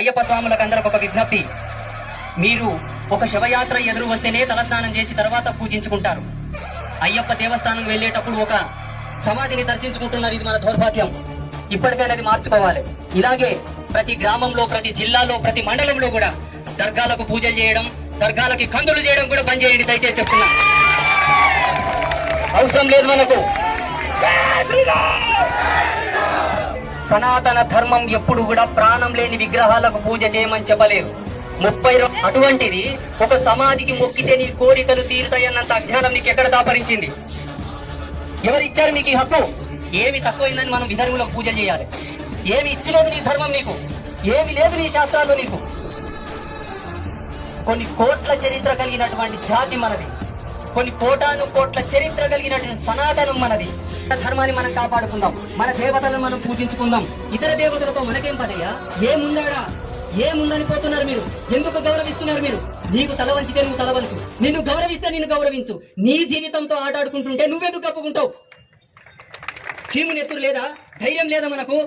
అయ్యప్ప స్వాములకు అందరికి ఒక విజ్ఞప్తి. మీరు ఒక శవయాత్ర ఎదురు వస్తేనే తలస్నానం చేసి తర్వాత పూజించుకుంటారు. అయ్యప్ప దేవస్థానం వెళ్ళేటప్పుడు ఒక సమాధిని దర్శించుకుంటున్నారు. ఇది మన దౌర్భాగ్యం. ఇప్పటికైనా అది మార్చుకోవాలి. ఇలాగే ప్రతి గ్రామంలో, ప్రతి జిల్లాలో, ప్రతి మండలంలో కూడా దర్గాలకు పూజలు చేయడం, దర్గాలకి కందులు చేయడం కూడా బంద్ చేయండి దయచేసి చెప్తున్నా. అవసరం లేదు మనకు. సనాతన ధర్మం ఎప్పుడు కూడా ప్రాణం లేని విగ్రహాలకు పూజ చేయమని చెప్పలేదు. 30 అటువంటిది ఒక సమాధికి మొక్కితే నీ కోరికలు తీరుతాయన్నంత అజ్ఞానం నీకు ఎక్కడ దాపరించింది? ఎవరిచ్చారు నీకు ఈ హక్కు? ఏమి తక్కువైందని మనం విధర్ములకు పూజ చేయాలి? ఏమి ఇచ్చలేదు నీ ధర్మం నీకు? ఏమి లేదు నీ శాస్త్రాల్లో నీకు? కొన్ని కోట్ల చరిత్ర కలిగినటువంటి జాతి మనది. కొన్ని కోటాను కోట్ల చరిత్ర కలిగినటువంటి సనాతనం మనది. ధర్మాన్ని మనం కాపాడుకుందాం. మన దేవతలను మనం పూజించుకుందాం. ఇతర దేవతలతో మనకేం పదయ్యా? ఏముందాడా? ఏముందని పోతున్నారు మీరు? ఎందుకు గౌరవిస్తున్నారు మీరు? నీకు తల వంచితే నువ్వు తల వంచు, నిన్ను గౌరవిస్తే నిన్ను గౌరవించు. నీ జీవితంతో ఆటాడుకుంటుంటే నువ్వెందుకు కప్పుకుంటావు? చీము నెత్తురు లేదా? ధైర్యం లేదా మనకు?